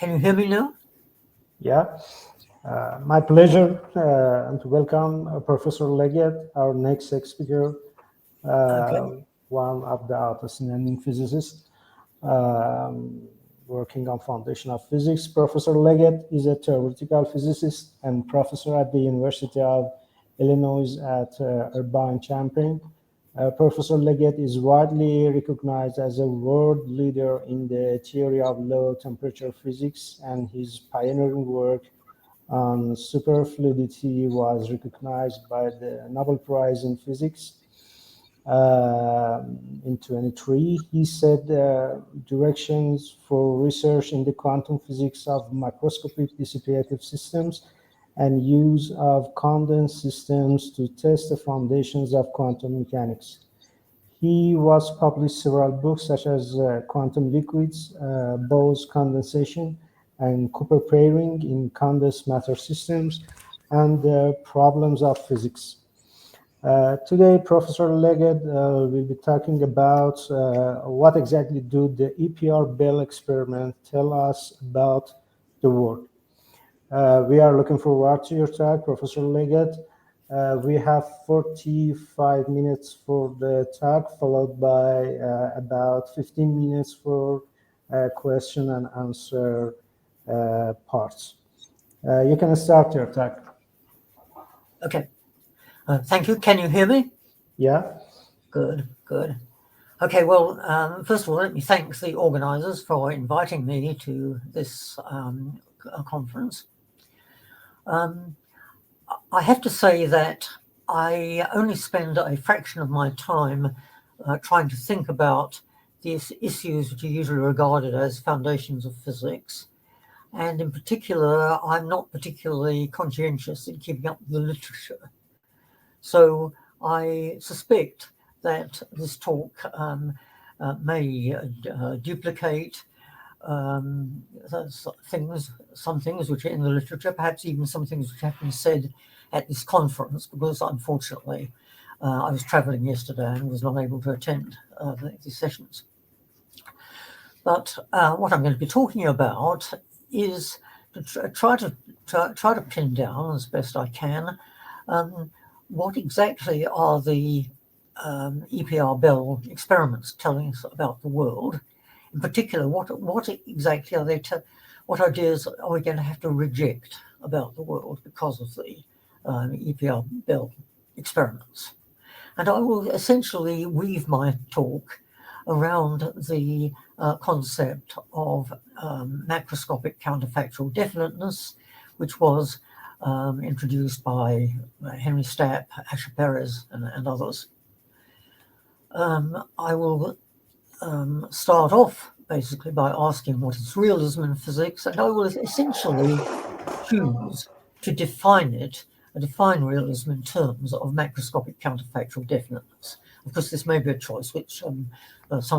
Can you hear me now? Yeah, my pleasure and to welcome Professor Leggett, our next speaker, Okay. one of the outstanding physicists working on foundation of physics. Professor Leggett is a theoretical physicist and professor at the University of Illinois at Urbana-Champaign. Professor Leggett is widely recognized as a world leader in the theory of low temperature physics, and his pioneering work on superfluidity was recognized by the Nobel Prize in Physics in 23. He set directions for research in the quantum physics of microscopic dissipative systems and use of condensed systems to test the foundations of quantum mechanics. He was published several books such as Quantum Liquids, Bose Condensation, and Cooper Pairing in Condensed Matter Systems, and Problems of Physics. Today, Professor Leggett will be talking about what exactly do the EPR-Bell experiment tell us about the world. We are looking forward to your talk, Professor Leggett. We have 45 minutes for the talk, followed by about 15 minutes for question and answer parts. You can start your talk. Okay. Thank you. Can you hear me? Yeah. Good. Okay, well, first of all, let me thank the organizers for inviting me to this conference. I have to say that I only spend a fraction of my time trying to think about these issues which are usually regarded as foundations of physics. And in particular, I'm not particularly conscientious in keeping up with the literature. So I suspect that this talk may duplicate some things which are in the literature, perhaps even some things which have been said at this conference, because unfortunately I was traveling yesterday and was not able to attend these sessions. But what I'm going to be talking about is to try to pin down as best I can what exactly are the EPR-Bell experiments telling us about the world. In particular, what exactly are they? What ideas are we going to have to reject about the world because of the EPR-Bell experiments? And I will essentially weave my talk around the concept of macroscopic counterfactual definiteness, which was introduced by Henry Stapp, Asher Perez, and others. I will start off basically by asking what is realism in physics, and I will essentially choose to define realism in terms of macroscopic counterfactual definiteness. Of course, this may be a choice which some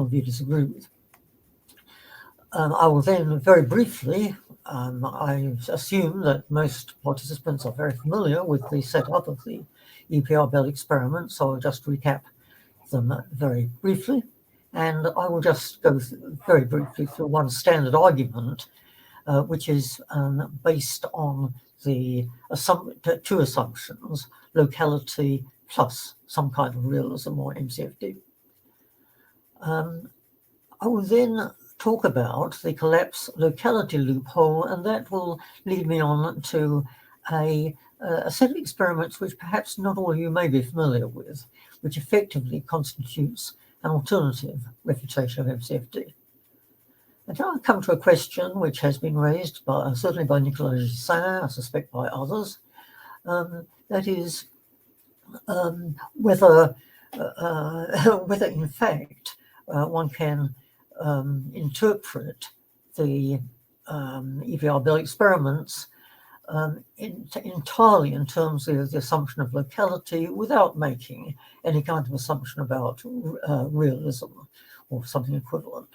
of you disagree with. I will then very briefly, I assume that most participants are very familiar with the setup of the EPR-Bell experiment, so I'll just recap them very briefly. And I will just go very briefly through one standard argument, which is based on the two assumptions, locality plus some kind of realism or MCFD. I will then talk about the collapse locality loophole, and that will lead me on to a set of experiments which perhaps not all of you may be familiar with, which effectively constitutes an alternative refutation of MCFD. And now I come to a question which has been raised certainly by Nicolas Gissin, I suspect by others, that is whether in fact one can interpret the EPR-Bell experiments entirely in terms of the assumption of locality without making any kind of assumption about realism or something equivalent.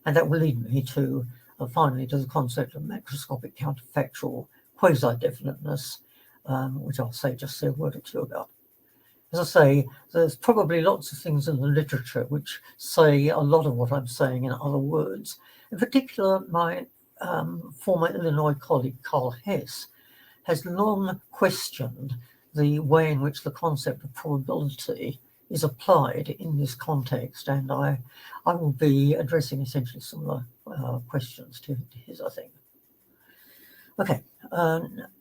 And that will lead me to finally to the concept of macroscopic counterfactual quasi-definiteness, which I'll say a word or two about. As I say, there's probably lots of things in the literature which say a lot of what I'm saying in other words. In particular, my former Illinois colleague Carl Hess has long questioned the way in which the concept of probability is applied in this context, and I will be addressing essentially similar questions to his, I think. Okay,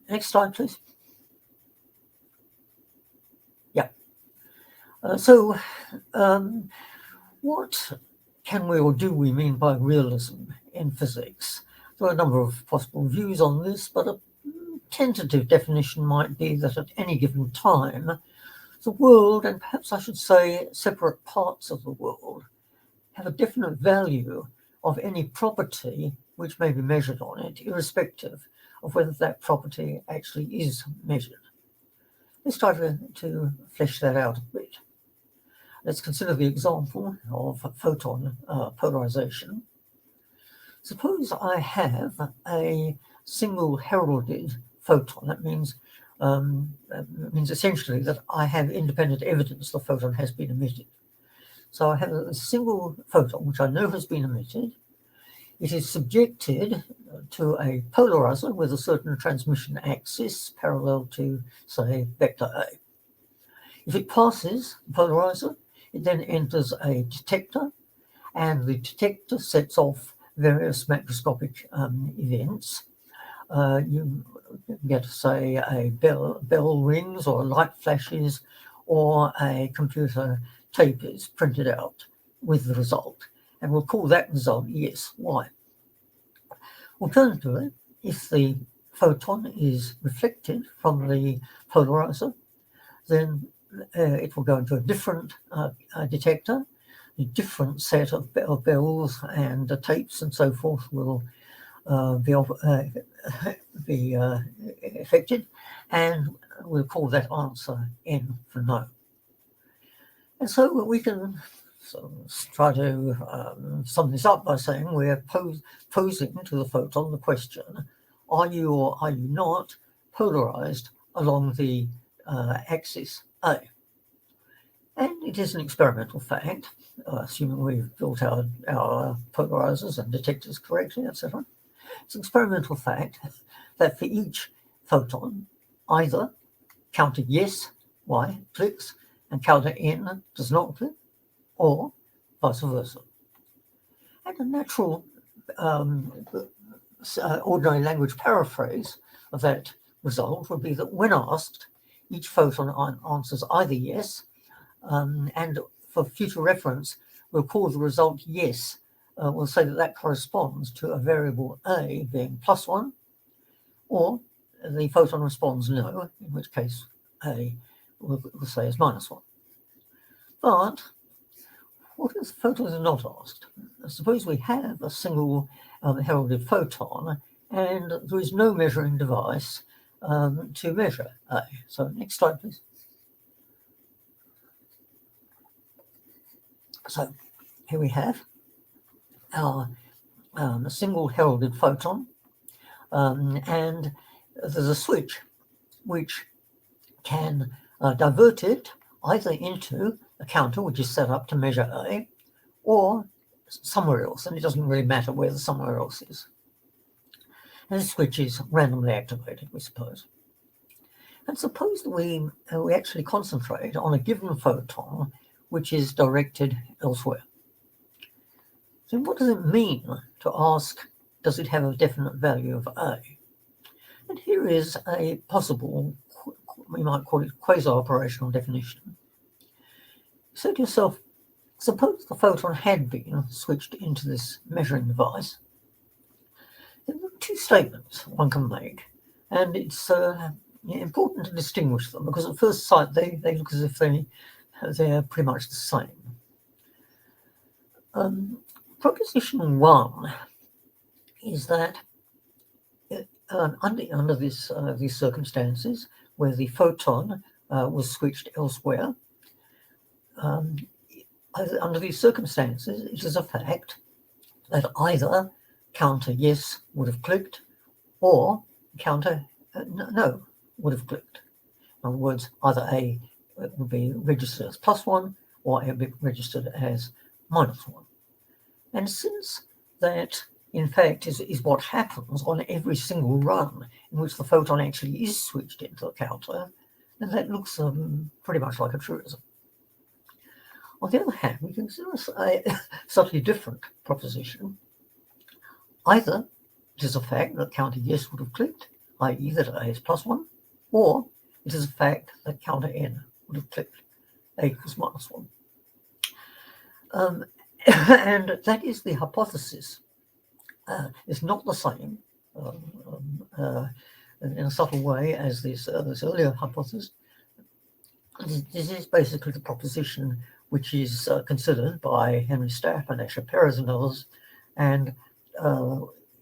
next slide, please. Yeah. What can we or do we mean by realism in physics? There are a number of possible views on this, but a tentative definition might be that at any given time, the world, and perhaps I should say separate parts of the world, have a definite value of any property which may be measured on it, irrespective of whether that property actually is measured. Let's try to flesh that out a bit. Let's consider the example of photon polarization. Suppose I have a single heralded photon. That means essentially that I have independent evidence the photon has been emitted. So I have a single photon which I know has been emitted. It is subjected to a polarizer with a certain transmission axis parallel to, say, vector A. If it passes the polarizer, it then enters a detector, and the detector sets off various macroscopic events. You get, say, a bell rings, or light flashes, or a computer tape is printed out with the result, and we'll call that result yes, y. Alternatively, if the photon is reflected from the polarizer, then it will go into a different detector. A different set of bells and tapes and so forth will be affected, and we'll call that answer N for no. And so we can try to sum this up by saying we're posing to the photon the question, are you or are you not polarized along the axis A? And it is an experimental fact, assuming we've built our polarizers and detectors correctly, etc. It's an experimental fact that for each photon, either counter yes, y, clicks, and counter n does not click, or vice versa. And a natural ordinary language paraphrase of that result would be that when asked, each photon answers either yes, and for future reference, we'll call the result yes. We'll say that corresponds to a variable A being +1, or the photon responds no, in which case A we'll say is -1. But what if the photon is not asked? Suppose we have a single heralded photon and there is no measuring device to measure A. So next slide, please. So here we have our single heralded photon, and there's a switch which can divert it either into a counter which is set up to measure A, or somewhere else, and it doesn't really matter where the somewhere else is. And the switch is randomly activated, we suppose. And suppose that we actually concentrate on a given photon which is directed elsewhere. So what does it mean to ask, does it have a definite value of A? And here is a possible, we might call it quasi-operational definition. Say to yourself, suppose the photon had been switched into this measuring device. There are two statements one can make, and it's important to distinguish them, because at first sight they look as if they're pretty much the same. Proposition 1 is that under these circumstances, where the photon was switched elsewhere, under these circumstances, it is a fact that either counter yes would have clicked, or counter no would have clicked. In other words, either A would be registered as +1, or A would be registered as -1. And since that in fact, is what happens on every single run in which the photon actually is switched into the counter, then that looks pretty much like a truism. On the other hand, we consider a subtly different proposition. Either it is a fact that counter yes would have clicked, i.e. that A is +1, or it is a fact that counter N would have clicked, A equals -1. And that is the hypothesis. It's not the same in a subtle way as this earlier hypothesis. This is basically the proposition which is considered by Henry Stapp and Asher Perez and others, and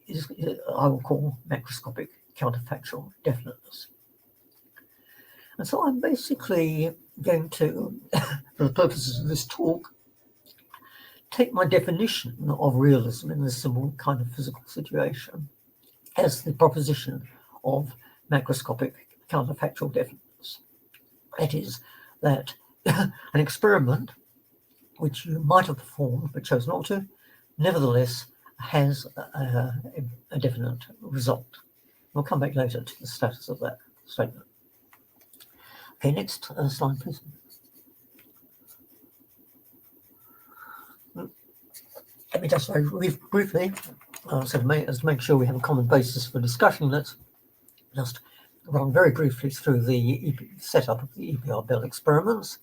is I will call macroscopic counterfactual definiteness. And so I'm basically going to, for the purposes of this talk, take my definition of realism in this similar kind of physical situation as the proposition of macroscopic counterfactual definiteness. That is, that an experiment which you might have performed but chose not to, nevertheless has a definite result. We'll come back later to the status of that statement. Okay, next slide, please. Let me just very briefly, so to make sure we have a common basis for discussion, let's just run very briefly through the setup of the EPR-Bell experiments.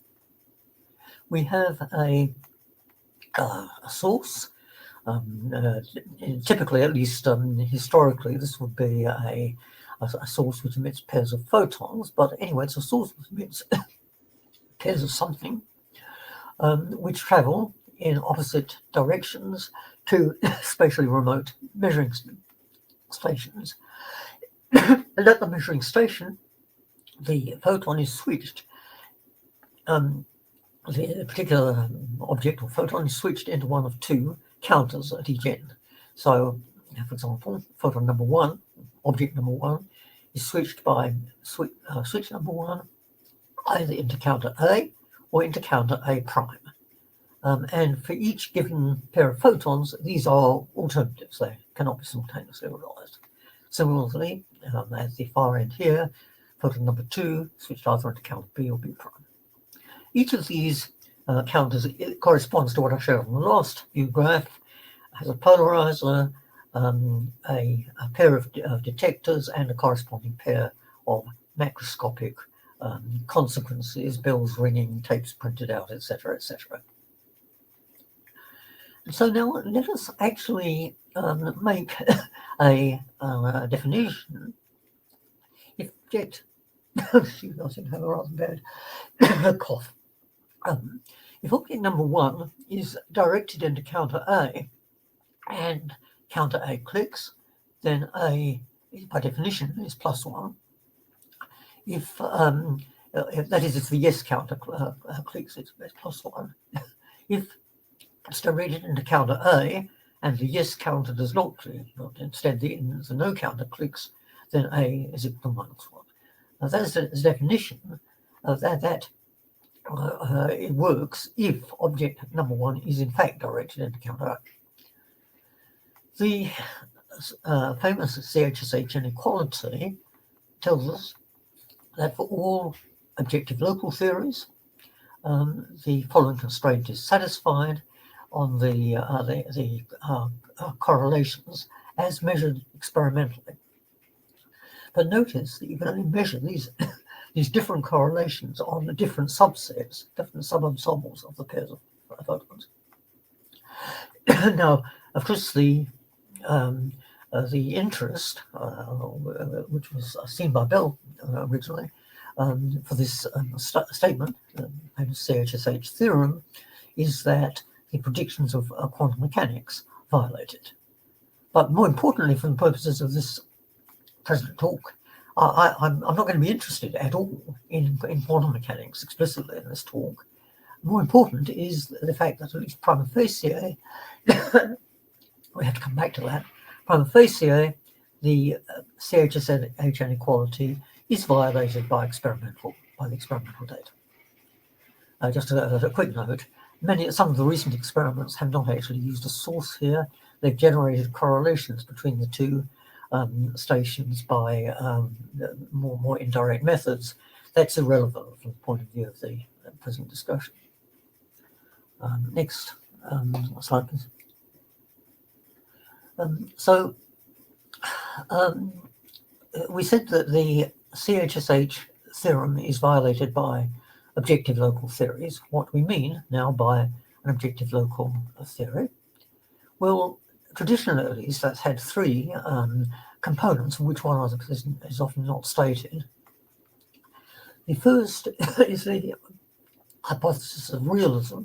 We have a source. Typically, at least historically, this would be a source which emits pairs of photons, but anyway, it's a source which emits pairs of something which travel in opposite directions to spatially remote measuring stations. And at the measuring station, the photon is switched. The particular object or photon is switched into one of two counters at each end. So, for example, photon number 1, object number 1, is switched by switch number 1 either into counter A or into counter A prime. And for each given pair of photons, these are alternatives. They cannot be simultaneously realized. Similarly, at the far end here, photon number 2 switched either into counter B or B prime. Each of these counters corresponds to what I showed on the last view graph, has a polarizer, a pair of detectors, and a corresponding pair of macroscopic consequences, bells ringing, tapes printed out, etc., etc. So now let us actually make a definition. If object, excuse me, I seem to have a rather bad cough. If object number 1 is directed into counter A and counter A clicks, then A, by definition, is +1. If that is, if the yes counter clicks, it's +1. If it's directed into counter A and the yes counter does not click, but instead the no counter clicks, then A is equal to -1. Now that is the definition of that it works if object number 1 is in fact directed into counter A. The famous CHSH inequality tells us that for all objective local theories, the following constraint is satisfied on the correlations as measured experimentally. But notice that you can only measure these different correlations on the different subsets, different subensembles of the pairs of photons. Now, of course, the interest, which was seen by Bell originally, for this statement, the famous CHSH theorem, is that the predictions of quantum mechanics violated. But more importantly, for the purposes of this present talk, I'm not going to be interested at all in quantum mechanics explicitly in this talk. More important is the fact that at least prima facie, we have to come back to that, prima facie, the CHSH inequality is violated by the experimental data. Just a quick note, some of the recent experiments have not actually used a source here. they've generated correlations between the two stations by more indirect methods. That's irrelevant from the point of view of the present discussion. Next slide, please. We said that the CHSH theorem is violated by objective local theories. What we mean now by an objective local theory? Well, traditionally at least, that's had three components, which one is often not stated. The first is the hypothesis of realism,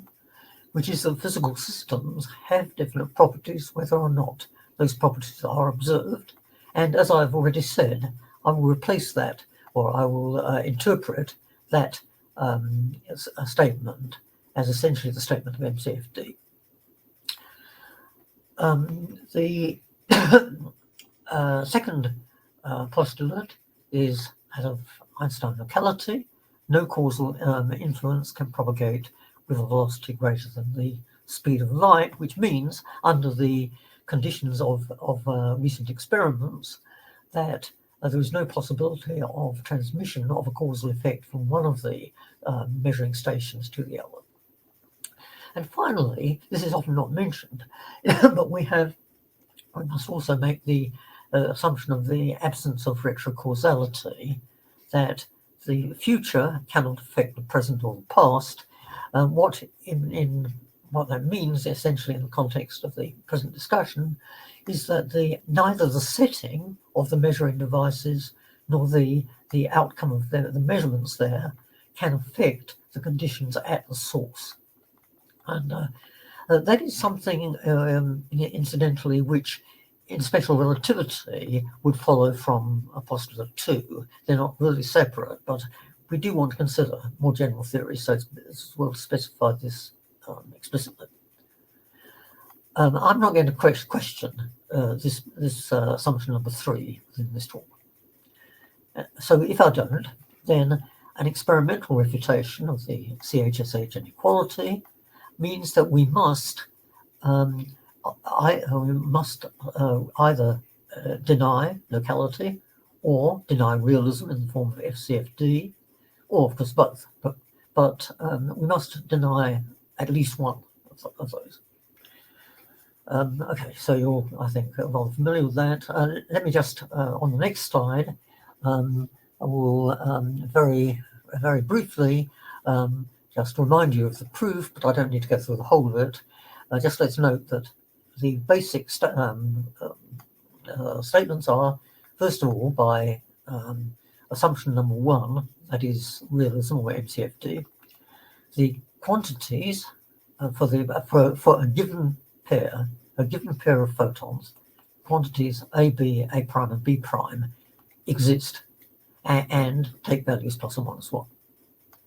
which is that physical systems have definite properties whether or not those properties are observed. And as I've already said, I will replace that, or I will interpret that as a statement as essentially the statement of MCFD. The second postulate is that of Einstein locality. No causal influence can propagate with a velocity greater than the speed of light, which means under the conditions of recent experiments that there is no possibility of transmission of a causal effect from one of the measuring stations to the other. And finally, this is often not mentioned, but we must also make the assumption of the absence of retrocausality, that the future cannot affect the present or the past. What that means, essentially, in the context of the present discussion, is that neither the setting of the measuring devices nor the outcome of the measurements there can affect the conditions at the source. And that is something, incidentally, which in special relativity would follow from postulate 2. They're not really separate, but we do want to consider more general theories, so it's well to specify this explicitly. I'm not going to question this assumption number 3 within this talk. So if I don't, then an experimental refutation of the CHSH inequality means that we must either deny locality or deny realism in the form of FCFD, or of course both. But we must deny at least one of those. Okay, so you're, I think, rather familiar with that. Let me just, on the next slide, I will very briefly just remind you of the proof, but I don't need to go through the whole of it. Just let's note that the basic statements are, first of all, by assumption number 1, that is realism or MCFD, the quantities for a given pair of photons, quantities A, B, A prime, and B prime exist and take values plus or minus 1.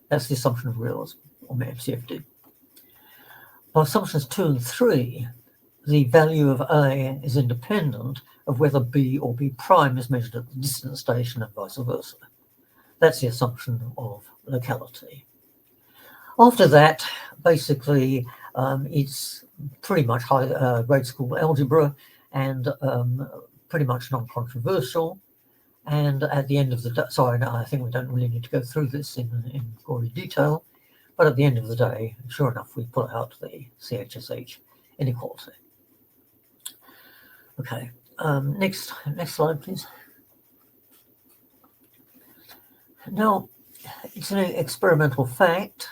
That's the assumption of realism or MCFD. By assumptions 2 and 3, the value of A is independent of whether B or B prime is measured at the distant station and vice versa. That's the assumption of locality. After that, basically, it's pretty much grade school algebra and pretty much non-controversial. And at the end of the day, sorry, no, I think we don't really need to go through this in gory detail, but at the end of the day, sure enough, we pull out the CHSH inequality. Okay, next slide, please. Now, it's an experimental fact.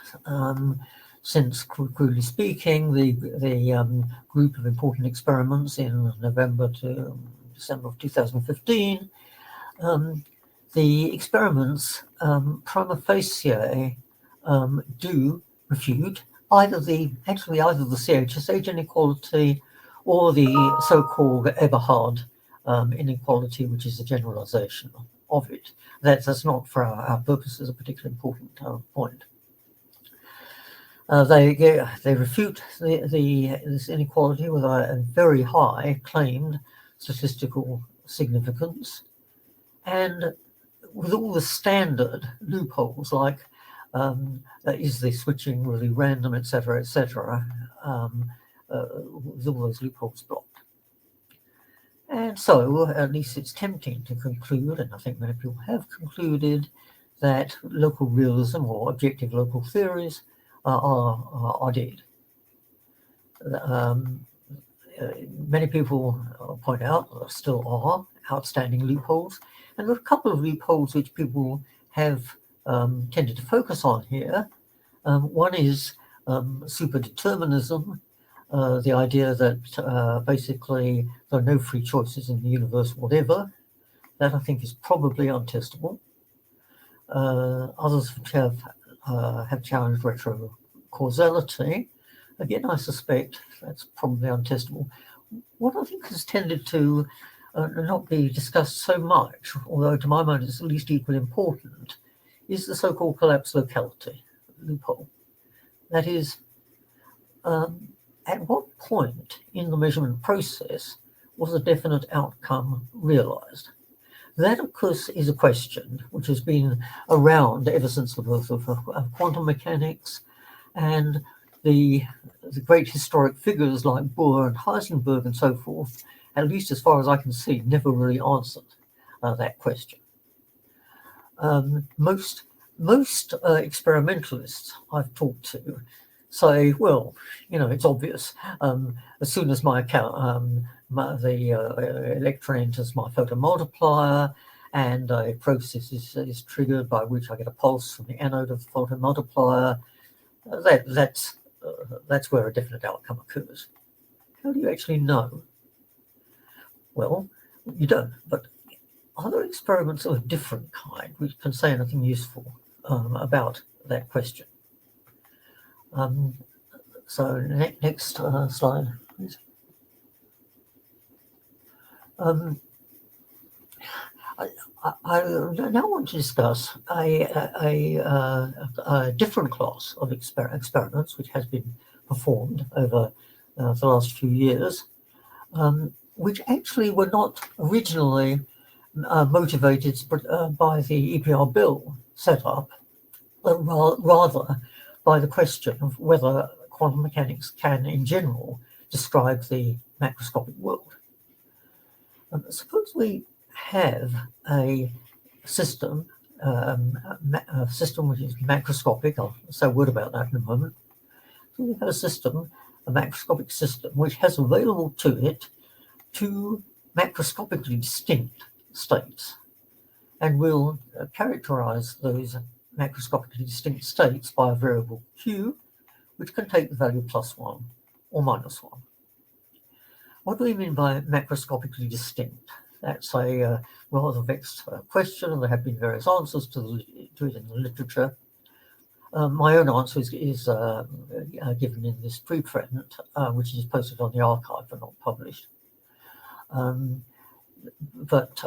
Since, crudely speaking, the group of important experiments in November to December of 2015, the experiments prima facie do refute either the CHSH inequality or the so-called Eberhard inequality, which is a generalization of it. That's not, for our purposes, a particularly important point. They refute this inequality with a very high claimed statistical significance, and with all the standard loopholes like is the switching really random, etc., with all those loopholes blocked. And so at least it's tempting to conclude, and I think many people have concluded, that local realism or objective local theories are dead. Many people point out there still are outstanding loopholes, and there are a couple of loopholes which people have tended to focus on here. One is superdeterminism, the idea that basically there are no free choices in the universe, whatever. That I think is probably untestable. Others have challenged retrocausality. Again, I suspect that's probably untestable. What I think has tended to not be discussed so much, although to my mind it's at least equally important, is the so-called collapse locality loophole. That is, at what point in the measurement process was a definite outcome realized? That, of course, is a question which has been around ever since the birth of quantum mechanics, and the great historic figures like Bohr and Heisenberg and so forth, at least as far as I can see, never really answered that question. Most experimentalists I've talked to say, well, it's obvious. As soon as my account, the electron enters my photomultiplier, and a process is triggered by which I get a pulse from the anode of the photomultiplier, that's where a definite outcome occurs. How do you actually know? Well, you don't, but other experiments of a different kind which can say anything useful about that question. So next slide, please. I now want to discuss a different class of experiments which has been performed over the last few years, which actually were not originally motivated by the EPR-Bell setup, but rather by the question of whether quantum mechanics can, in general, describe the macroscopic world. Suppose we have a system, which is macroscopic. I'll say a word about that in a moment. So we have a system, a macroscopic system, which has available to it two macroscopically distinct states, and we'll characterize those macroscopically distinct states by a variable q, which can take the value +1 or -1. What do we mean by macroscopically distinct? That's a rather vexed question, and there have been various answers to it in the literature. My own answer is given in this preprint, which is posted on the archive but not published. But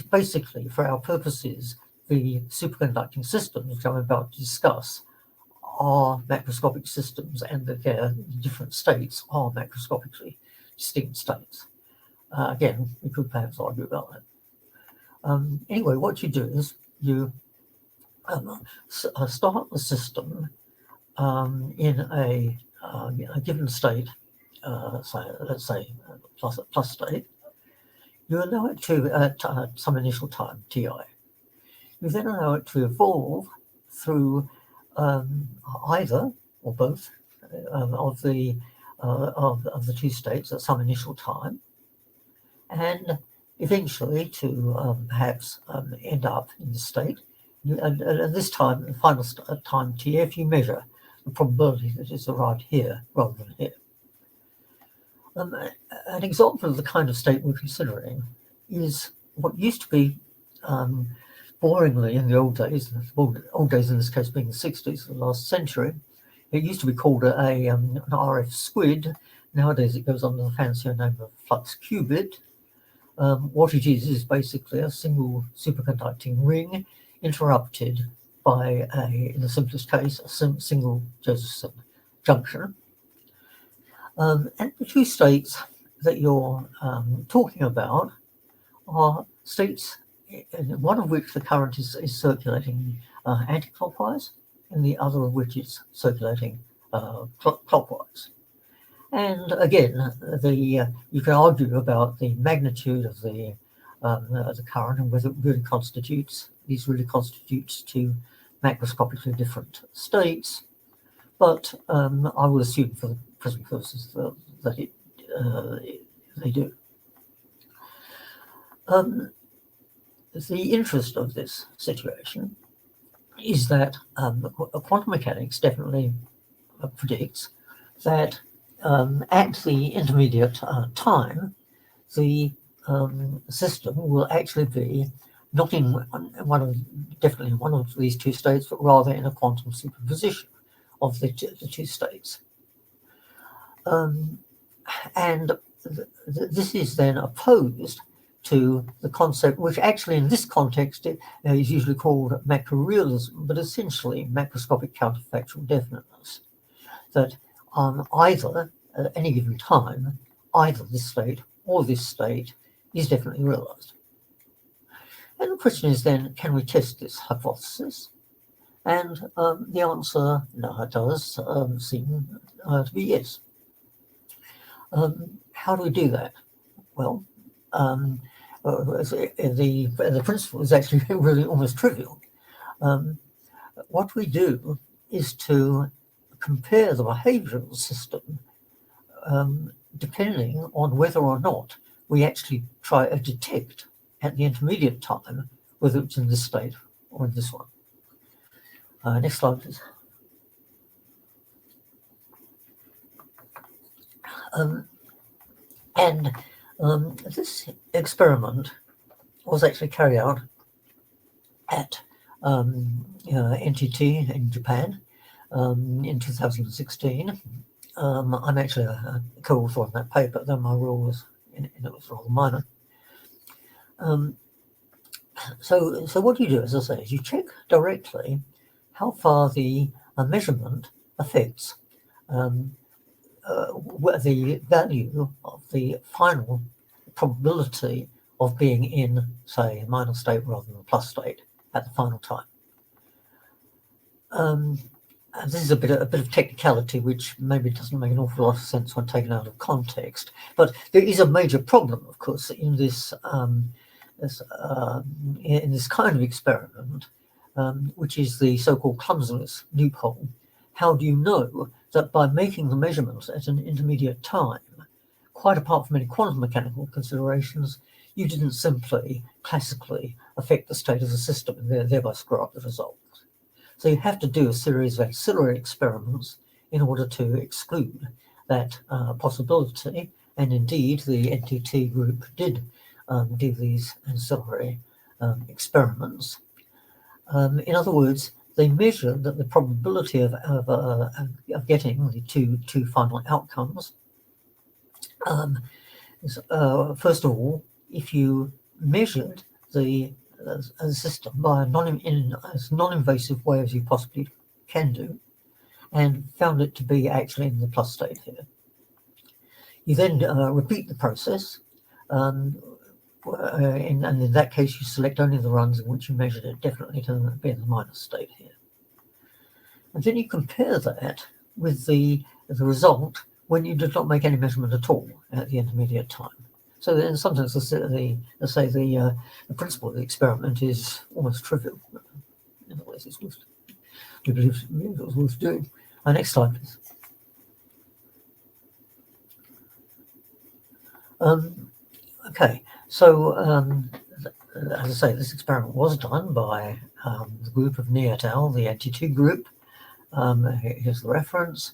basically, for our purposes, the superconducting systems, which I'm about to discuss, are macroscopic systems, and that their different states are macroscopically distinct states. Again, we could perhaps argue about that. Anyway, what you do is you start the system in a given state, let's say plus state. You allow it to at some initial time, ti. You then allow it to evolve through either or both of the two states at some initial time, and eventually to perhaps end up in this state. And this time, the final time tf, you measure the probability that it's arrived here rather than here. An example of the kind of state we're considering is what used to be boringly in the old days in this case being the 60s of the last century, it used to be called an RF squid. Nowadays it goes under the fancier name of flux qubit. What it is basically a single superconducting ring interrupted by in the simplest case, a single Josephson junction. And the two states that you're talking about are states, one of which the current is circulating anti-clockwise, and the other of which is circulating clockwise. And again, you can argue about the magnitude of the current and whether it really constitutes two macroscopically different states. But I will assume for the present purposes that they do. The interest of this situation is that quantum mechanics definitely predicts that at the intermediate time, the system will actually be not in definitely one of these two states, but rather in a quantum superposition of the two states. And this is then opposed to the concept, which actually in this context is usually called macrorealism, but essentially macroscopic counterfactual definiteness, that either at any given time, either this state or this state is definitely realized. And the question is then, can we test this hypothesis? And the answer, no, it does seem to be yes. How do we do that? Well, the principle is actually really almost trivial. What we do is to compare the behavior of the system depending on whether or not we actually try to detect at the intermediate time whether it's in this state or in this one. Next slide, please. This experiment was actually carried out at NTT in Japan in 2016. I'm actually a co-author on that paper, though my role was it was rather minor. So what you do, as I say, is you check directly how far the measurement affects the value of the final probability of being in, say, a minus state rather than a plus state at the final time. And this is a bit of technicality, which maybe doesn't make an awful lot of sense when taken out of context. But there is a major problem, of course, in this kind of experiment, which is the so-called clumsiness loophole. How do you know that by making the measurements at an intermediate time, quite apart from any quantum mechanical considerations, you didn't simply classically affect the state of the system and thereby screw up the results? So you have to do a series of ancillary experiments in order to exclude that possibility. And indeed, the NTT group did do these ancillary experiments. In other words, they measured that the probability of getting the two final outcomes. First of all, if you measured the system by as non-invasive way as you possibly can do, and found it to be actually in the plus state here, you then repeat the process. And in that case, you select only the runs in which you measured it definitely to be in the minus state here. And then you compare that with the result when you did not make any measurement at all at the intermediate time. So in some sense, the principle of the experiment is almost trivial. In other ways, we believe it was worth doing. Next slide, please. Okay, so as I say, this experiment was done by the group of Ni et al., the NT2 group. Here's the reference.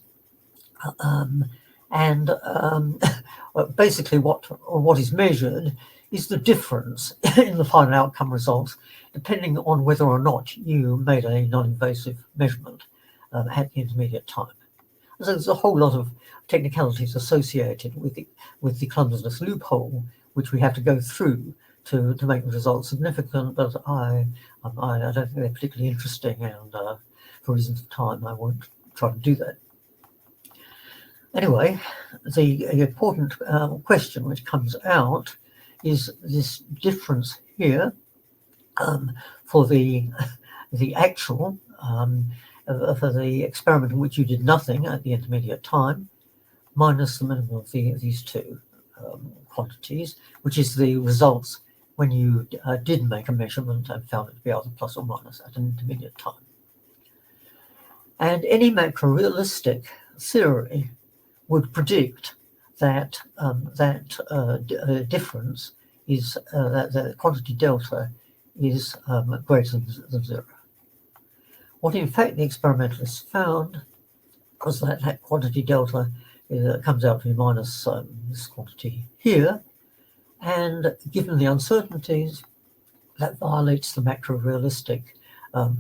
Basically what is measured is the difference in the final outcome results, depending on whether or not you made a non-invasive measurement at the intermediate time. So there's a whole lot of technicalities associated with the clumsiness loophole, which we have to go through to make the results significant, but I don't think they're particularly interesting, and for reasons of time, I won't try to do that. Anyway, the important question which comes out is this difference here for the actual for the experiment in which you did nothing at the intermediate time, minus the minimum of these two quantities, which is the results when you did make a measurement and found it to be either plus or minus at an intermediate time. And any macro-realistic theory would predict that difference is that the quantity delta is greater than zero. What in fact the experimentalists found was that quantity delta comes out to be minus this quantity here, and given the uncertainties, that violates the macro-realistic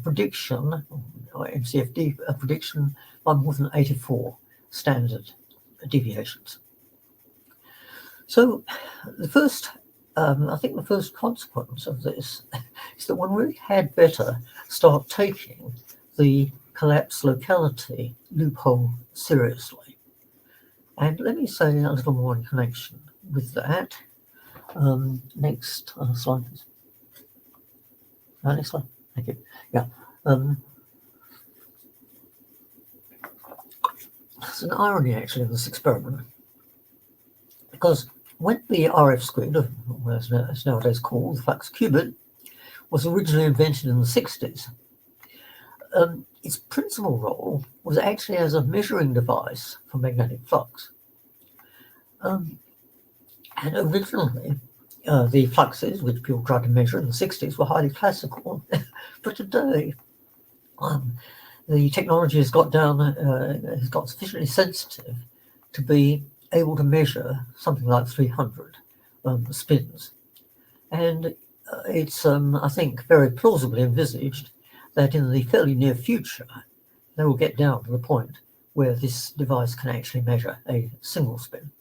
prediction, or MCFD prediction, by more than 84 standard deviations. So the first, I think the first consequence of this is that one really had better start taking the collapse locality loophole seriously. And let me say a little more in connection with that. Next slide, please. Next slide. Thank you. Yeah. There's an irony actually in this experiment, because when the RF squid, or as it's nowadays called, the flux qubit, was originally invented in the 60s, its principal role was actually as a measuring device for magnetic flux. And originally, the fluxes, which people tried to measure in the 60s, were highly classical. But today, the technology has got sufficiently sensitive to be able to measure something like 300 spins. And it's, I think, very plausibly envisaged that in the fairly near future, they will get down to the point where this device can actually measure a single spin.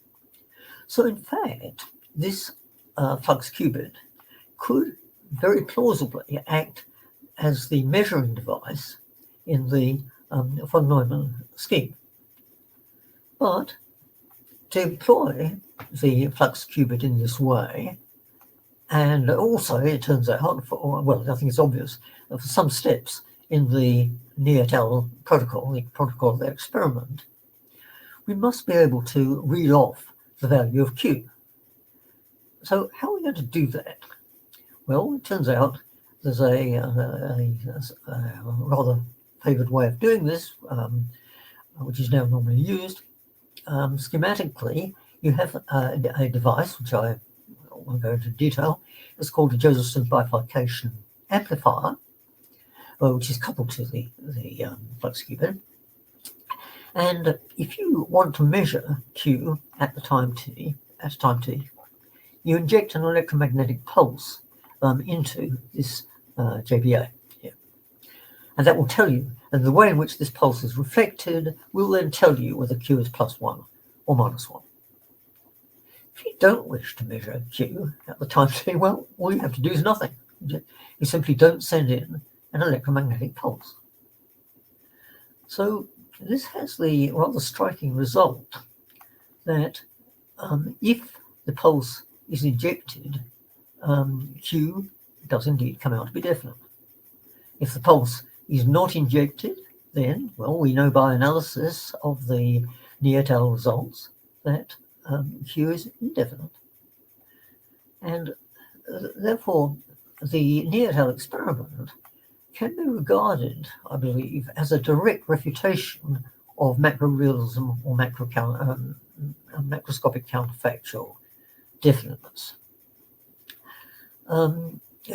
So in fact, this flux qubit could very plausibly act as the measuring device in the von Neumann scheme. But to employ the flux qubit in this way, and also it turns out, well, I think it's obvious, for some steps in the NearTel protocol, the protocol of the experiment, we must be able to read off the value of Q. So how are we going to do that? Well, it turns out there's a rather favoured way of doing this, which is now normally used. Schematically, you have a device, which I won't go into detail. It's called a Josephson bifurcation amplifier, which is coupled to the flux qubit. And if you want to measure Q at time t, you inject an electromagnetic pulse into this JBA here. And that will tell you, and the way in which this pulse is reflected will then tell you whether Q is +1 or -1. If you don't wish to measure Q at the time t, well, all you have to do is nothing. You simply don't send in an electromagnetic pulse. So this has the rather striking result that if the pulse is injected, Q does indeed come out to be definite. If the pulse is not injected, then, well, we know by analysis of the NearTel results that Q is indefinite. And therefore, the NearTel experiment can be regarded, I believe, as a direct refutation of macro-realism or macroscopic counterfactual definiteness.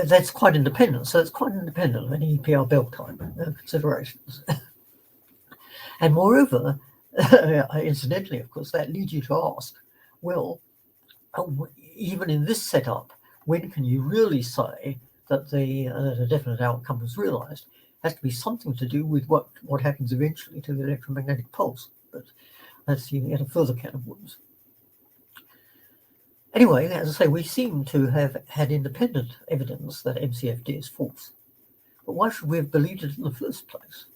That's quite independent. So it's quite independent of any EPR-Bell type considerations. And moreover, incidentally, of course, that leads you to ask, well, even in this setup, when can you really say that the definite outcome was realized? It has to be something to do with what happens eventually to the electromagnetic pulse. But that's yet a further can of worms. Anyway, as I say, we seem to have had independent evidence that MCFD is false. But why should we have believed it in the first place?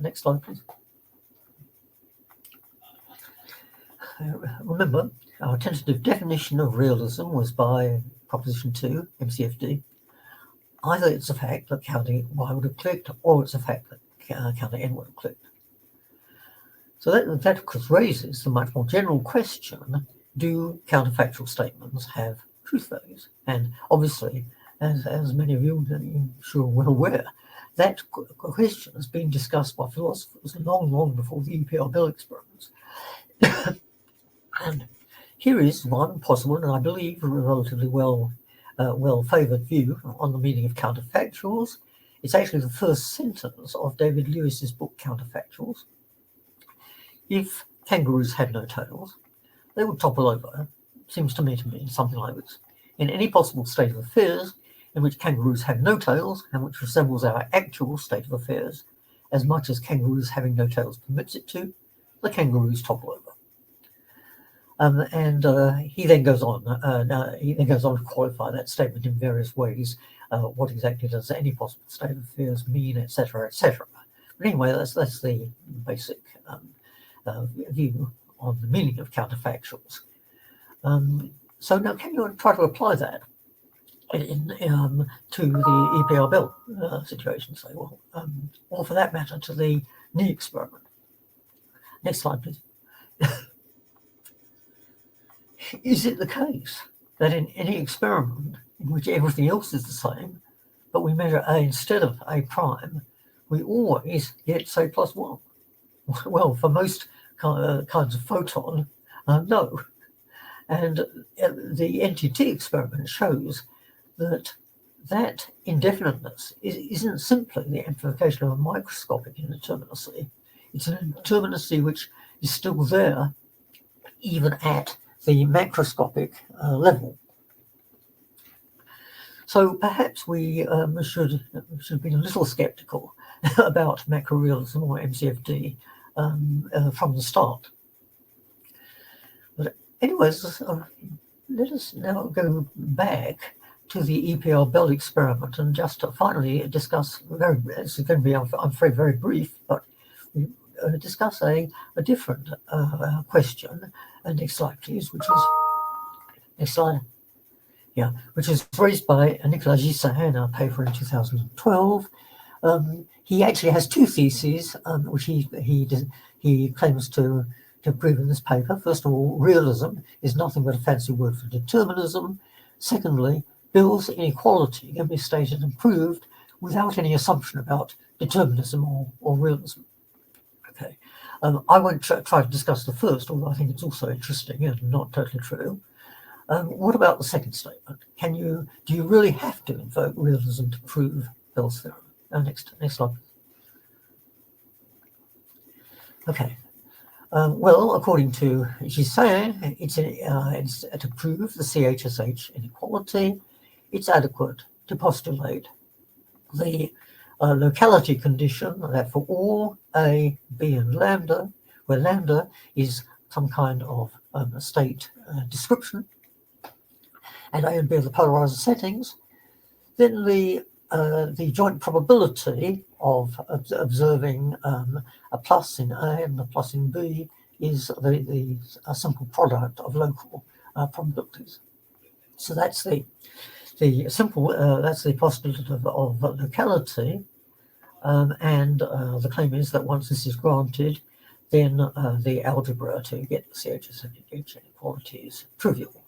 Next slide, please. Remember, our tentative definition of realism was by proposition 2, MCFD. Either it's a fact that counter Y would have clicked, or it's a fact that counter N would have clicked. So that of course raises the much more general question, do counterfactual statements have truth values? And obviously, as many of you I'm sure are well aware, that question has been discussed by philosophers long before the EPR-Bell experiments. And here is one possible, and I believe a relatively well favoured view on the meaning of counterfactuals. It's actually the first sentence of David Lewis's book Counterfactuals. If kangaroos had no tails, they would topple over. Seems to mean something like this. In any possible state of affairs in which kangaroos have no tails, and which resembles our actual state of affairs as much as kangaroos having no tails permits it to, the kangaroos topple over. He then goes on. He then goes on to qualify that statement in various ways. What exactly does any possible state of affairs mean, etc., etc. But anyway, that's the basic view on the meaning of counterfactuals. So now, can you try to apply that to the EPR-Bell situation? Say, well, or for that matter, to the knee experiment. Next slide, please. Is it the case that in any experiment in which everything else is the same, but we measure A instead of A prime, we always get, say, +1? Well, for most kinds of photon, no. And the NTT experiment shows that indefiniteness isn't simply the amplification of a microscopic indeterminacy. It's an indeterminacy which is still there even at the macroscopic level. So perhaps we should be a little skeptical about macrorealism or MCFD from the start. But anyways, let us now go back to the EPR-Bell experiment and just finally discuss, this is going to be, I'm afraid, very brief, but we discuss a different question. Next slide, please, which is, next slide. Yeah, which is raised by Nicolas Gissin in a paper in 2012. He actually has two theses, which he claims to prove in this paper. First of all, realism is nothing but a fancy word for determinism. Secondly, Bell's inequality can be stated and proved without any assumption about determinism or realism. Okay, I won't try to discuss the first, although I think it's also interesting and not totally true. What about the second statement? Do you really have to invoke realism to prove Bell's theorem? Next slide. Okay. Well, according to Gissin, it's to prove the CHSH inequality. It's adequate to postulate the locality condition that for all A, B, and lambda, where lambda is some kind of state description, and A and B are the polarizer settings, then the joint probability of observing a plus in A and a plus in B is the simple product of local probabilities. So that's the simple that's the postulate of locality, and the claim is that once this is granted, then the algebra to get the CHSH inequality is trivial.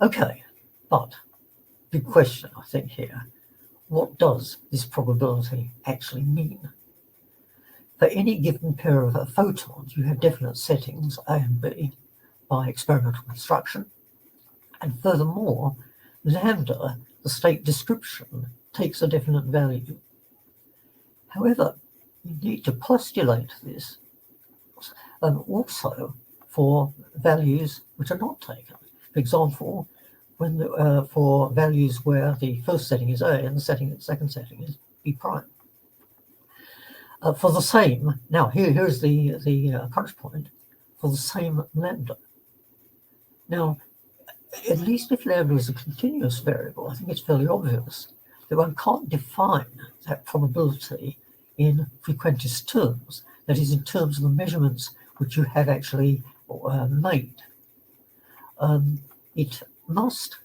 Okay, but big question I think here. What does this probability actually mean? For any given pair of photons, you have definite settings A and B by experimental construction. And furthermore, lambda, the state description, takes a definite value. However, you need to postulate this also for values which are not taken. For example, when for values where the first setting is A and the second setting is B prime. For the same, now here's the crunch point, for the same lambda. Now, at least if lambda is a continuous variable, I think it's fairly obvious that one can't define that probability in frequentist terms, that is, in terms of the measurements which you have actually made. It must,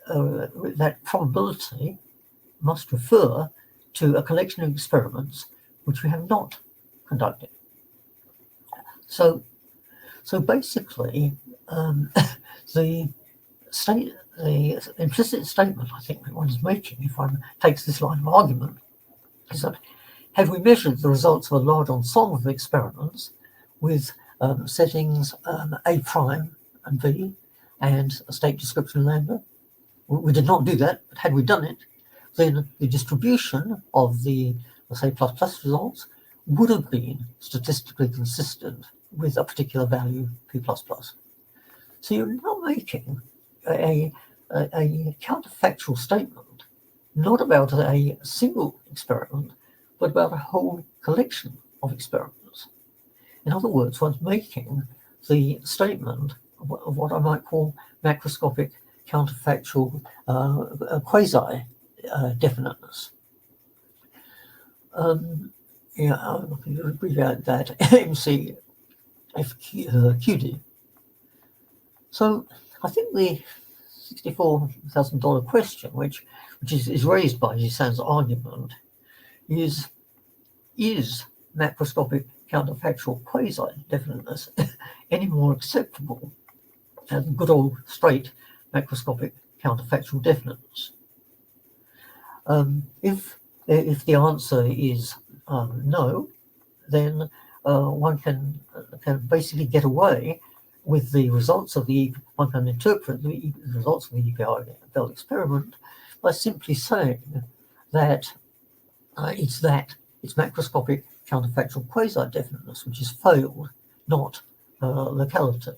that probability must refer to a collection of experiments which we have not conducted. So basically, the implicit statement I think that one is making, if one takes this line of argument, is that have we measured the results of a large ensemble of experiments with settings A prime and B and a state description lambda? We did not do that, but had we done it, then the distribution of the, let's say, plus results would have been statistically consistent with a particular value P++. So you're now making a counterfactual statement, not about a single experiment, but about a whole collection of experiments. In other words, one's making the statement of what I might call macroscopic counterfactual quasi-definiteness. I'll abbreviate that MCFQD. So I think the $64,000 question, which is raised by Gissin's argument, is macroscopic counterfactual quasi-definiteness any more acceptable than good old straight macroscopic counterfactual definiteness? If the answer is no, then one can basically get away with the results of one can interpret the results of the EPR-Bell experiment by simply saying that it's macroscopic counterfactual quasi-definiteness which has failed, not locality.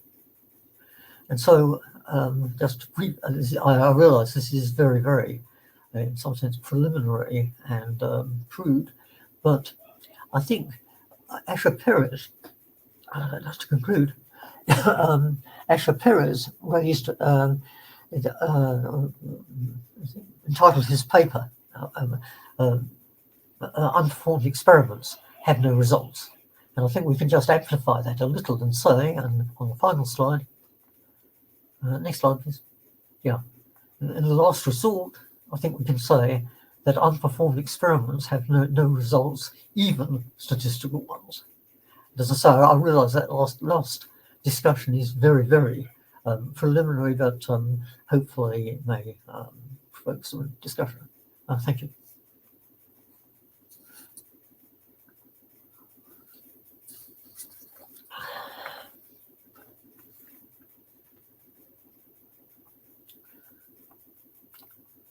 And so I realize this is very, very, in some sense, preliminary and crude, but I think Asher-Perez, just to conclude, Asher-Perez raised, entitled his paper, Unperformed Experiments Have No Results. And I think we can just amplify that a little and say, and on the final slide, next slide, please. Yeah. In the last resort, I think we can say that unperformed experiments have no results, even statistical ones. As I say, I realize that last discussion is very, very preliminary, but hopefully it may provoke some discussion. Thank you.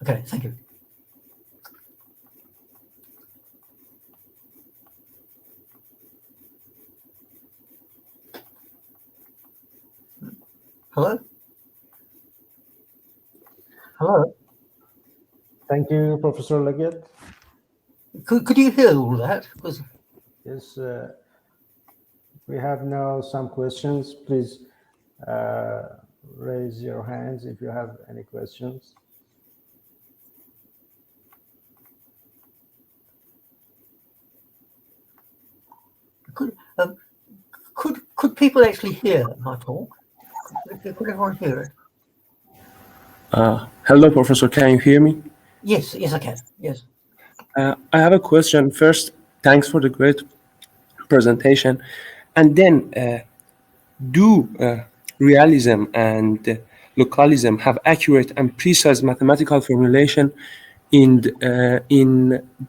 Okay, thank you. Hello? Hello? Thank you, Professor Leggett. Could you hear all that? Yes, we have now some questions. Please raise your hands if you have any questions. Could people actually hear my talk? Could everyone hear it? Hello, Professor. Can you hear me? Yes, I can. Yes. I have a question. First, thanks for the great presentation. And then, do realism and localism have accurate and precise mathematical formulation in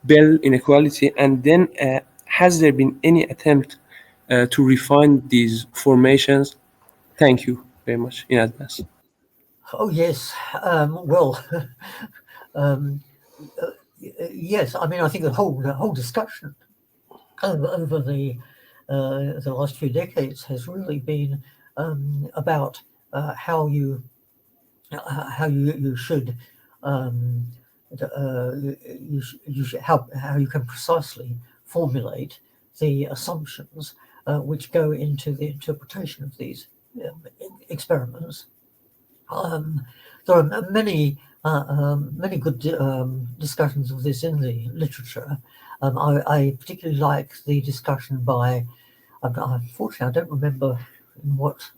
Bell inequality? And then, has there been any attempt to refine these formations? Thank you very much in advance. Oh yes. Well, yes. I mean, I think the whole discussion over the last few decades has really been about how you should how you can precisely formulate the assumptions which go into the interpretation of these experiments. There are many good discussions of this in the literature. I particularly like the discussion by, unfortunately, I don't remember in what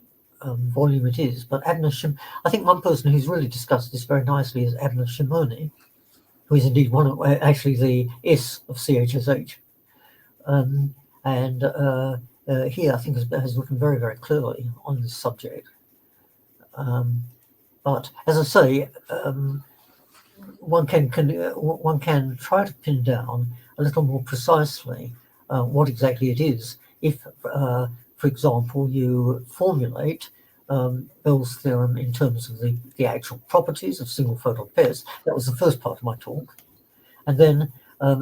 volume it is, but I think one person who's really discussed this very nicely is Abner Shimoni, who is indeed actually the S of CHSH. And here, I think, has written very, very clearly on this subject. But as I say, one can try to pin down a little more precisely what exactly it is if, for example, you formulate Bell's theorem in terms of the actual properties of single photon pairs. That was the first part of my talk, and then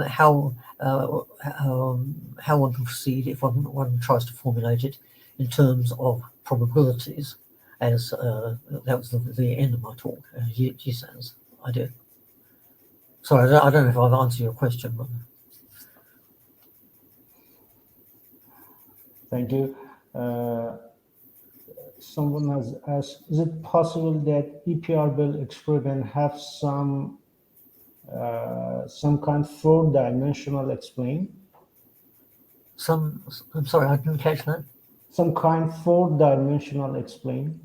how one can proceed if one tries to formulate it in terms of probabilities, as that was the end of my talk. Jisan's idea. Sorry, I don't know if I've answered your question, but Thank you. Someone has asked, is it possible that EPR-Bell experiment have some kind of four-dimensional explain? I'm sorry, I didn't catch that. Some kind four-dimensional explain?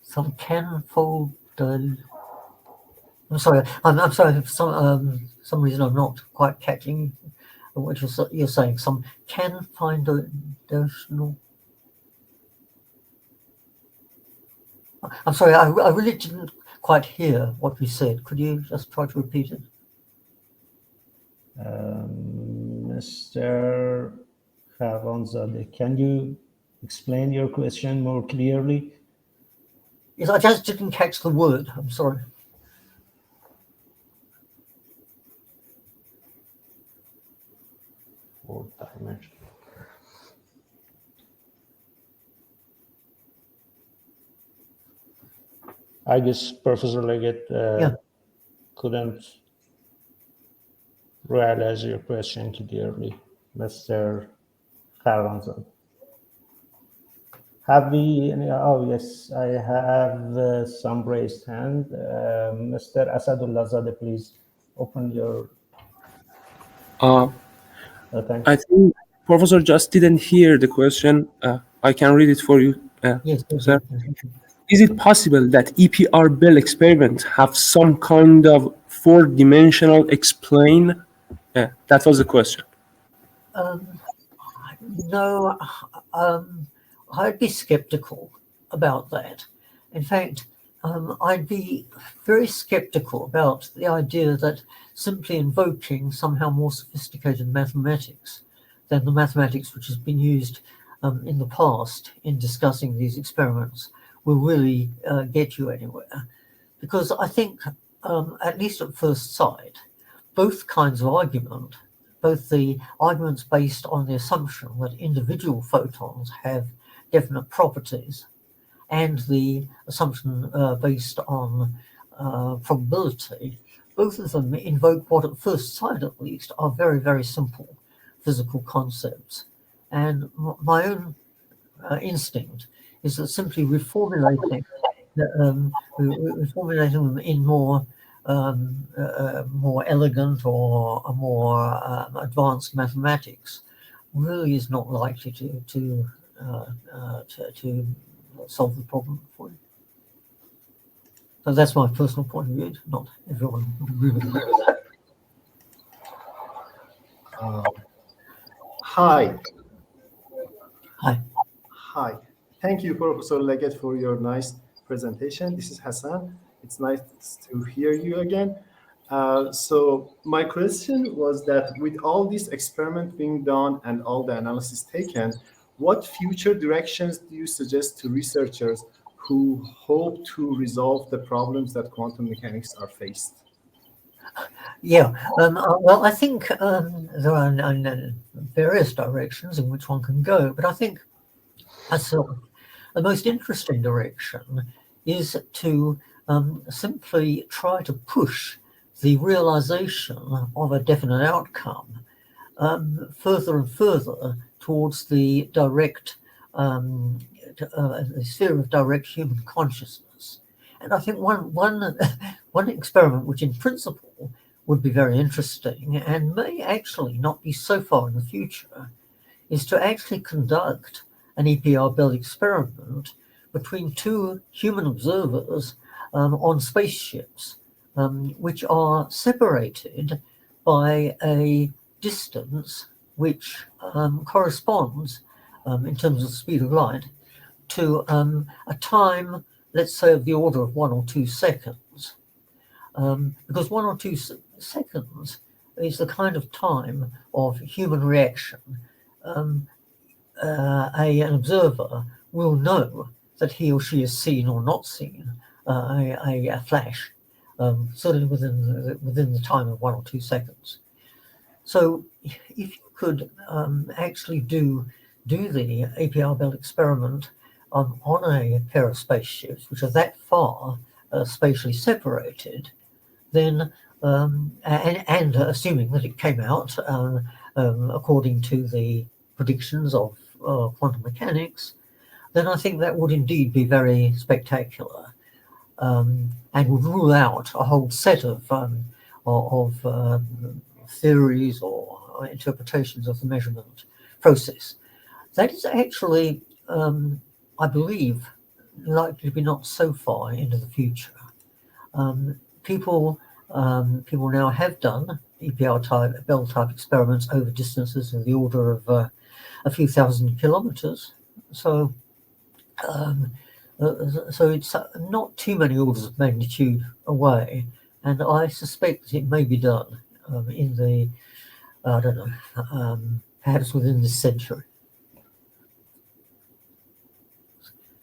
Some can-fold. I'm sorry. I'm sorry. For some reason, I'm not quite catching what you're saying. Some can find additional. I'm sorry. I really didn't quite hear what you said. Could you just try to repeat it? Mr. Khavanzadeh, can you explain your question more clearly? Yes, I just didn't catch the word. I'm sorry. Four dimension. I guess Professor Leggett couldn't realize your question clearly, Mr. Khavanzadeh. Have we any? Oh yes, I have some raised hand. Mr. Asadullahzadeh, please open your. Thanks. I think Professor just didn't hear the question. I can read it for you, Yes, sir. yes. Is it possible that EPR-Bell experiments have some kind of four-dimensional explain? That was the question. No, I'd be skeptical about that. In fact, I'd be very skeptical about the idea that simply invoking somehow more sophisticated mathematics than the mathematics which has been used in the past in discussing these experiments will really get you anywhere. Because I think, at least at first sight, both kinds of argument, both the arguments based on the assumption that individual photons have definite properties and the assumption based on probability, both of them invoke what at first sight at least are very, very simple physical concepts. And my own instinct is that simply reformulating them in more elegant or more advanced mathematics really is not likely to solve the problem for you. So that's my personal point of view. Not everyone would agree with that. Hi. Hi. Hi. Thank you, Professor Leggett, for your nice presentation. This is Hassan. It's nice to hear you again. So my question was that with all this experiment being done and all the analysis taken, what future directions do you suggest to researchers who hope to resolve the problems that quantum mechanics are faced? Yeah, well, I think there are various directions in which one can go, but I think the most interesting direction is to simply try to push the realization of a definite outcome further and further towards the direct the sphere of direct human consciousness. And I think one experiment which in principle would be very interesting and may actually not be so far in the future is to actually conduct an EPR-Bell experiment between two human observers on spaceships, which are separated by a distance which corresponds, in terms of the speed of light, to a time, let's say, of the order of 1 or 2 seconds. Because 1 or 2 seconds is the kind of time of human reaction. An observer will know that he or she has seen or not seen a flash, certainly within the time of 1 or 2 seconds. So if you could actually do the EPR-Bell experiment on a pair of spaceships which are that far spatially separated, then and assuming that it came out according to the predictions of quantum mechanics, then I think that would indeed be very spectacular, and would rule out a whole set of theories or interpretations of the measurement process. That is actually, I believe, likely to be not so far into the future. People now have done EPR-Bell type experiments over distances of the order of a few thousand kilometers. So it's not too many orders of magnitude away, and I suspect that it may be done in the, I don't know, perhaps within this century.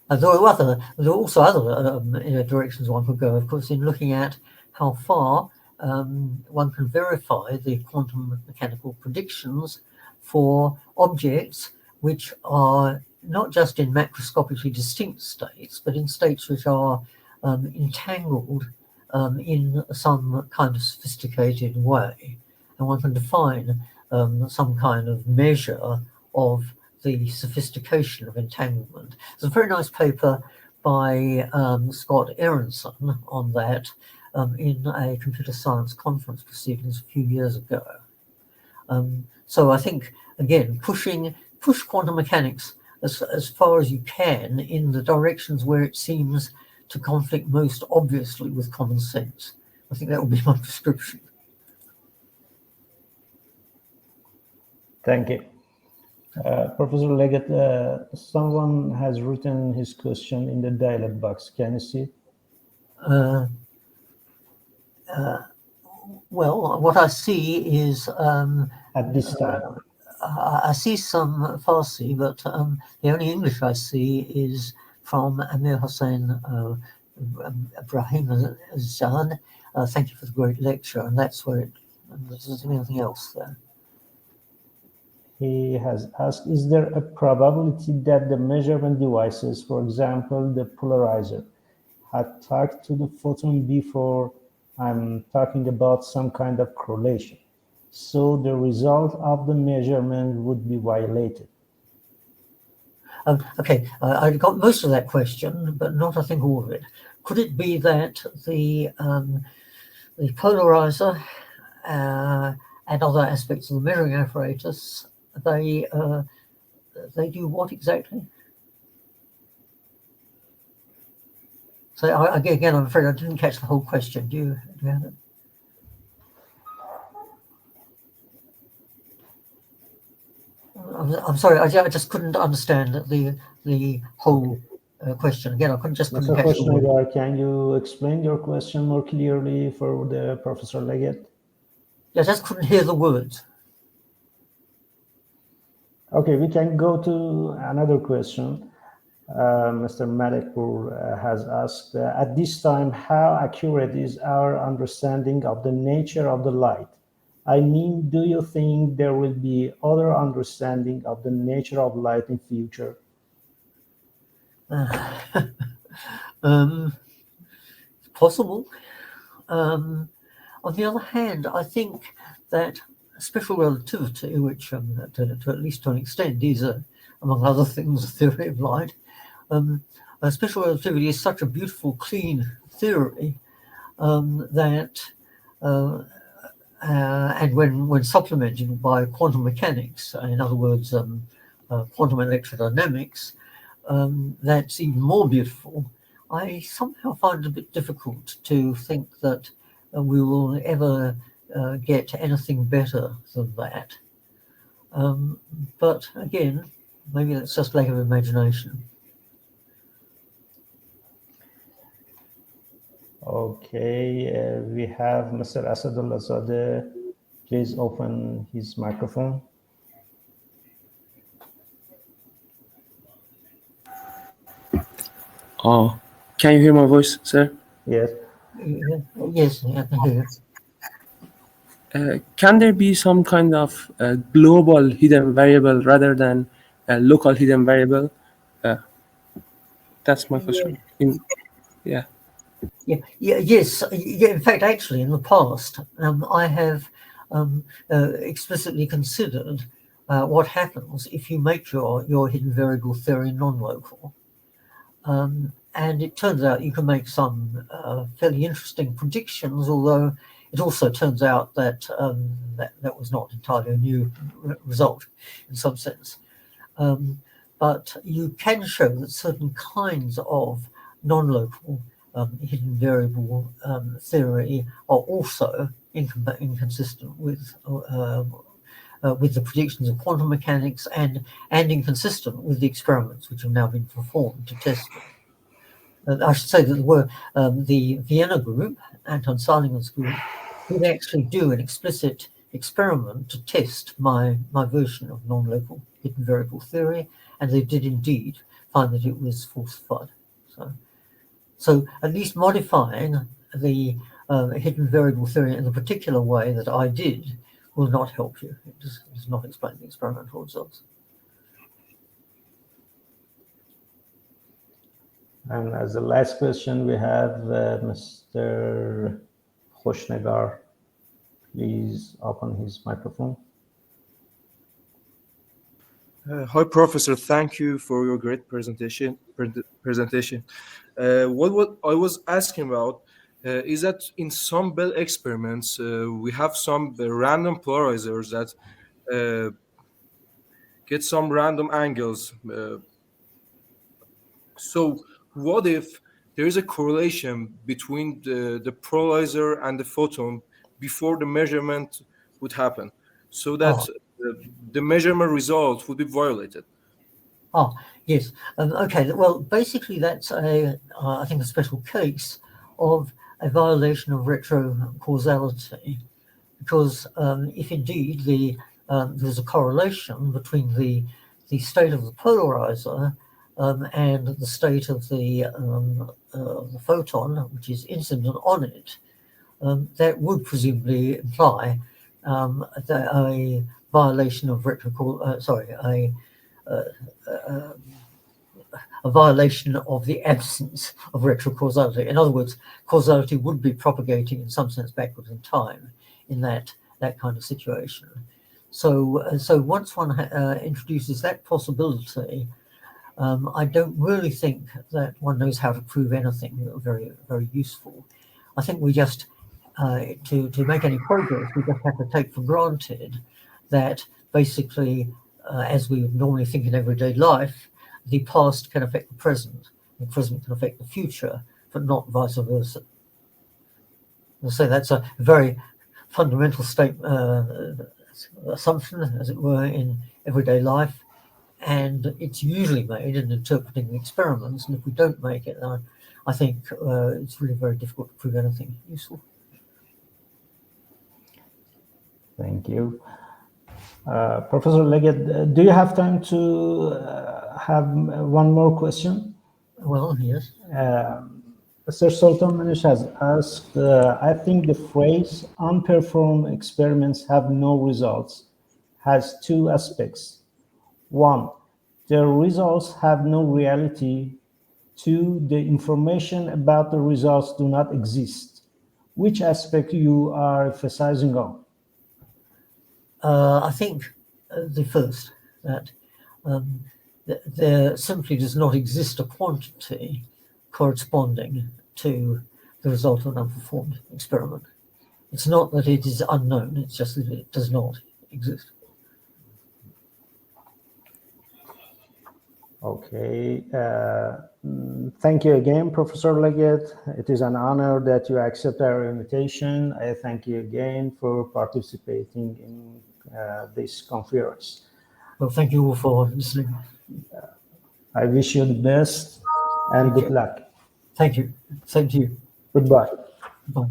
There are also other directions one could go, of course, in looking at how far one can verify the quantum mechanical predictions for objects which are not just in macroscopically distinct states, but in states which are entangled in some kind of sophisticated way. And one can define some kind of measure of the sophistication of entanglement. There's a very nice paper by Scott Aronson on that in a computer science conference proceedings a few years ago. So I think, again, push quantum mechanics as far as you can in the directions where it seems to conflict most obviously with common sense. I think that would be my prescription. Thank you. Professor Leggett, someone has written his question in the dialog box. Can you see? Well, what I see is At this time. I see some Farsi, but the only English I see is from Amir Hossein Ibrahim Zan. Thank you for the great lecture, and that's where there isn't anything else there. He has asked, is there a probability that the measurement devices, for example, the polarizer, had talked to the photon before? I'm talking about some kind of correlation. So the result of the measurement would be violated. Okay, I got most of that question, but not, I think, all of it. Could it be that the polarizer and other aspects of the measuring apparatus, they do what exactly? So again, I'm afraid I didn't catch the whole question. Do you have it? I'm sorry, I just couldn't understand the whole question. Again, I couldn't catch the word. Can you explain your question more clearly for the Professor Leggett? I just couldn't hear the words. Okay, we can go to another question. Mr. Malikpur has asked, at this time, how accurate is our understanding of the nature of the light? I mean, do you think there will be other understanding of the nature of light in future? Possible. On the other hand, I think that special relativity, which to at least to an extent is, among other things, a theory of light, special relativity is such a beautiful, clean theory that and when supplemented by quantum mechanics, in other words, quantum electrodynamics, that's even more beautiful. I somehow find it a bit difficult to think that we will ever get anything better than that. But again, maybe that's just lack of imagination. Okay, we have Mr. Asadullah Zadeh. Please open his microphone. Oh, can you hear my voice, sir? Yes. Yes, I can hear. Can there be some kind of global hidden variable rather than a local hidden variable? That's my question. Yeah. Yes. In fact, actually, in the past, I have explicitly considered what happens if you make your hidden variable theory non-local. And it turns out you can make some fairly interesting predictions, although it also turns out that that was not entirely a new result in some sense. But you can show that certain kinds of non-local hidden variable theory are also inconsistent with the predictions of quantum mechanics and inconsistent with the experiments which have now been performed to test them. I should say that there were the Vienna group, Anton Seiliger's group, did actually do an explicit experiment to test my version of non-local hidden variable theory, and they did indeed find that it was falsified. So at least modifying the hidden variable theory in the particular way that I did will not help you. It does not explain the experimental results. And as the last question, we have Mr. Khoshnegar. Please open his microphone. Hi, Professor. Thank you for your great presentation. What I was asking about is that in some Bell experiments, we have some random polarizers that get some random angles. So what if there is a correlation between the polarizer and the photon before the measurement would happen, so that the measurement result would be violated? Oh, yes. Okay. Well, basically, that's I think, a special case of a violation of retrocausality, because if indeed there's a correlation between the state of the polarizer and the state of the photon, which is incident on it, that would presumably imply a violation of a violation of the absence of retrocausality. In other words, causality would be propagating in some sense backwards in time in that kind of situation. So once one introduces that possibility, I don't really think that one knows how to prove anything very, very useful. I think we just, to make any progress, we just have to take for granted that basically, as we would normally think in everyday life, the past can affect the present, the present can affect the future, but not vice versa. So that's a very fundamental assumption, as it were, in everyday life, and it's usually made in interpreting the experiments. And if we don't make it, I think it's really very difficult to prove anything useful. Thank you. Professor Leggett, do you have time to have one more question? Well, yes. Mr. Sultan Manish has asked, I think the phrase unperformed experiments have no results has two aspects. One, the results have no reality. Two, the information about the results do not exist. Which aspect you are emphasizing on? I think the first, that there simply does not exist a quantity corresponding to the result of an unperformed experiment. It's not that it is unknown, it's just that it does not exist. Okay. Thank you again, Professor Leggett. It is an honor that you accept our invitation. I thank you again for participating in this conference. Well, thank you all for listening. I wish you the best and good luck. Thank you. Same to you. Goodbye. Bye.